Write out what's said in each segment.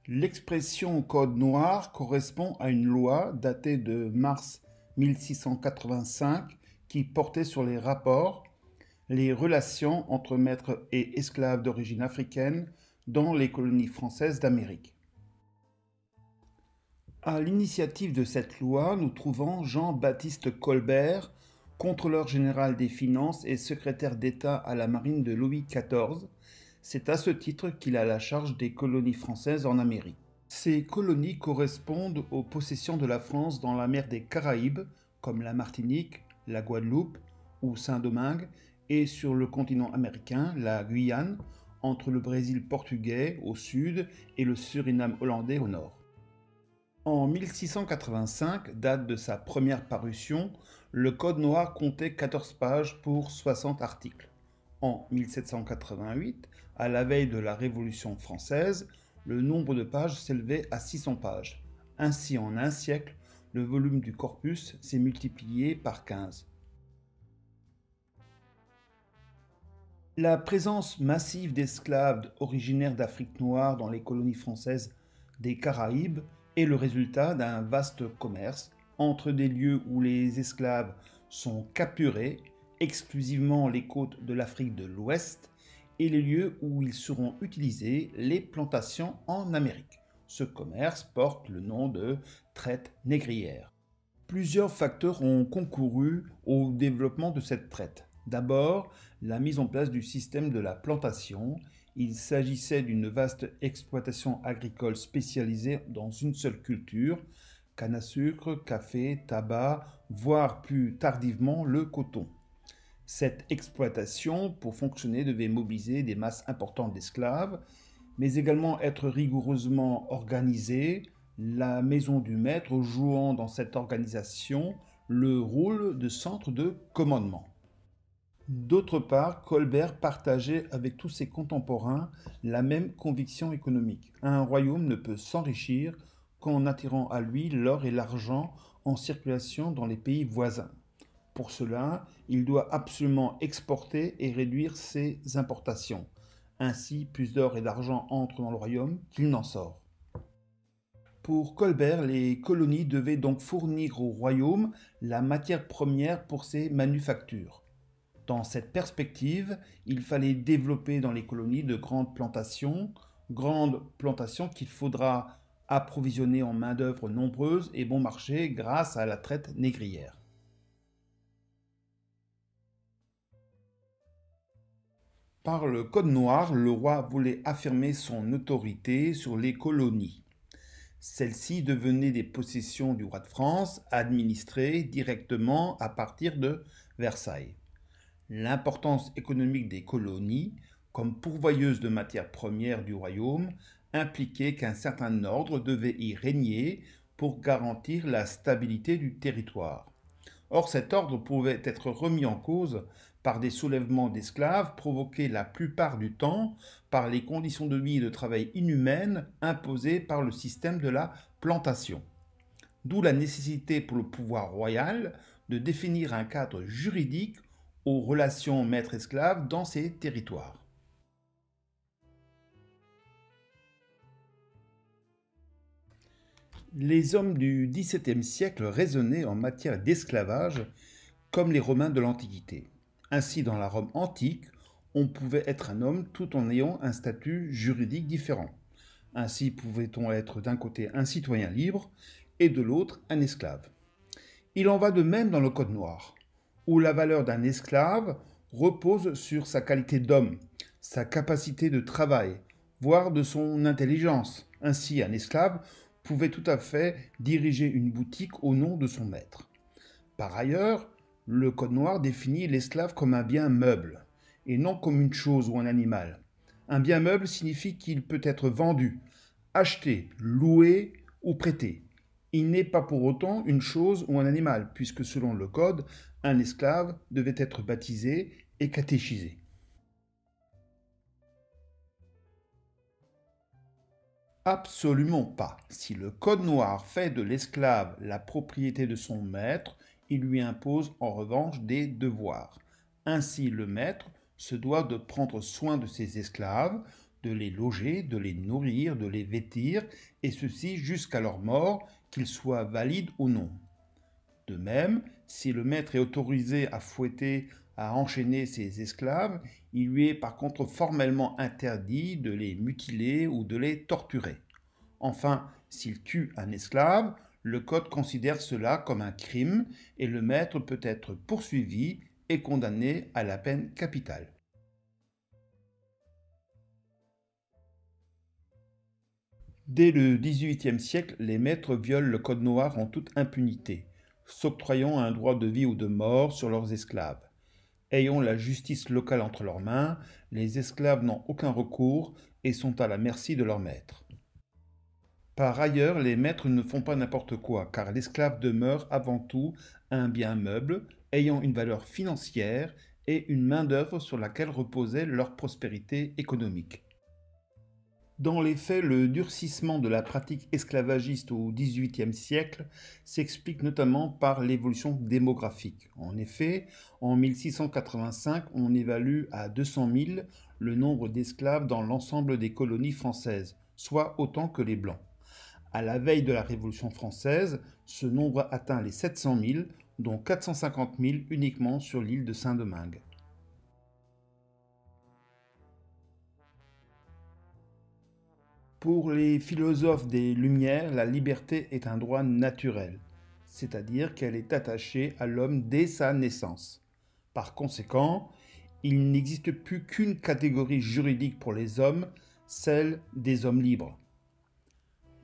L'expression code noir correspond à une loi datée de mars 1685 qui portait sur les rapports, les relations entre maîtres et esclaves d'origine africaine dans les colonies françaises d'Amérique. À l'initiative de cette loi, nous trouvons Jean-Baptiste Colbert, contrôleur général des finances et secrétaire d'État à la marine de Louis XIV. C'est à ce titre qu'il a la charge des colonies françaises en Amérique. Ces colonies correspondent aux possessions de la France dans la mer des Caraïbes, comme la Martinique, la Guadeloupe ou Saint-Domingue, et sur le continent américain, la Guyane, entre le Brésil portugais au sud et le Suriname hollandais au nord. En 1685, date de sa première parution, le Code noir comptait 14 pages pour 60 articles. En 1788, à la veille de la Révolution française, le nombre de pages s'élevait à 600 pages. Ainsi, en un siècle, le volume du corpus s'est multiplié par 15. La présence massive d'esclaves originaires d'Afrique noire dans les colonies françaises des Caraïbes est le résultat d'un vaste commerce entre des lieux où les esclaves sont capturés, exclusivement les côtes de l'Afrique de l'Ouest, et les lieux où ils seront utilisés, les plantations en Amérique. Ce commerce porte le nom de traite négrière. Plusieurs facteurs ont concouru au développement de cette traite. D'abord, la mise en place du système de la plantation. Il s'agissait d'une vaste exploitation agricole spécialisée dans une seule culture, canne à sucre, café, tabac, voire plus tardivement le coton. Cette exploitation, pour fonctionner, devait mobiliser des masses importantes d'esclaves, mais également être rigoureusement organisée, la maison du maître jouant dans cette organisation le rôle de centre de commandement. D'autre part, Colbert partageait avec tous ses contemporains la même conviction économique. Un royaume ne peut s'enrichir qu'en attirant à lui l'or et l'argent en circulation dans les pays voisins. Pour cela, il doit absolument exporter et réduire ses importations. Ainsi, plus d'or et d'argent entrent dans le royaume qu'il n'en sort. Pour Colbert, les colonies devaient donc fournir au royaume la matière première pour ses manufactures. Dans cette perspective, il fallait développer dans les colonies de grandes plantations qu'il faudra approvisionner en main-d'œuvre nombreuse et bon marché grâce à la traite négrière. Par le Code noir, le roi voulait affirmer son autorité sur les colonies. Celles-ci devenaient des possessions du roi de France, administrées directement à partir de Versailles. L'importance économique des colonies, comme pourvoyeuses de matières premières du royaume, impliquait qu'un certain ordre devait y régner pour garantir la stabilité du territoire. Or, cet ordre pouvait être remis en cause par des soulèvements d'esclaves provoqués la plupart du temps par les conditions de vie et de travail inhumaines imposées par le système de la plantation. D'où la nécessité pour le pouvoir royal de définir un cadre juridique aux relations maître-esclave dans ces territoires. Les hommes du XVIIe siècle raisonnaient en matière d'esclavage comme les Romains de l'Antiquité. Ainsi, dans la Rome antique, on pouvait être un homme tout en ayant un statut juridique différent. Ainsi pouvait-on être d'un côté un citoyen libre et de l'autre un esclave. Il en va de même dans le Code noir, où la valeur d'un esclave repose sur sa qualité d'homme, sa capacité de travail, voire de son intelligence. Ainsi, un esclave pouvait tout à fait diriger une boutique au nom de son maître. Par ailleurs, le Code noir définit l'esclave comme un bien meuble, et non comme une chose ou un animal. Un bien meuble signifie qu'il peut être vendu, acheté, loué ou prêté. Il n'est pas pour autant une chose ou un animal, puisque selon le Code, un esclave devait être baptisé et catéchisé. Absolument pas. Si le Code noir fait de l'esclave la propriété de son maître, il lui impose en revanche des devoirs. Ainsi, le maître se doit de prendre soin de ses esclaves, de les loger, de les nourrir, de les vêtir, et ceci jusqu'à leur mort, qu'ils soient valides ou non. De même, si le maître est autorisé à fouetter, à enchaîner ses esclaves, il lui est par contre formellement interdit de les mutiler ou de les torturer. Enfin, s'il tue un esclave, le code considère cela comme un crime et le maître peut être poursuivi et condamné à la peine capitale. Dès le XVIIIe siècle, les maîtres violent le code noir en toute impunité, s'octroyant un droit de vie ou de mort sur leurs esclaves. Ayant la justice locale entre leurs mains, les esclaves n'ont aucun recours et sont à la merci de leur maître. Par ailleurs, les maîtres ne font pas n'importe quoi, car l'esclave demeure avant tout un bien meuble, ayant une valeur financière et une main-d'œuvre sur laquelle reposait leur prospérité économique. Dans les faits, le durcissement de la pratique esclavagiste au XVIIIe siècle s'explique notamment par l'évolution démographique. En effet, en 1685, on évalue à 200 000 le nombre d'esclaves dans l'ensemble des colonies françaises, soit autant que les Blancs. À la veille de la Révolution française, ce nombre atteint les 700 000, dont 450 000 uniquement sur l'île de Saint-Domingue. Pour les philosophes des Lumières, la liberté est un droit naturel, c'est-à-dire qu'elle est attachée à l'homme dès sa naissance. Par conséquent, il n'existe plus qu'une catégorie juridique pour les hommes, celle des hommes libres.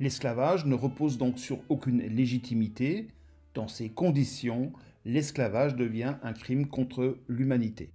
L'esclavage ne repose donc sur aucune légitimité. Dans ces conditions, l'esclavage devient un crime contre l'humanité.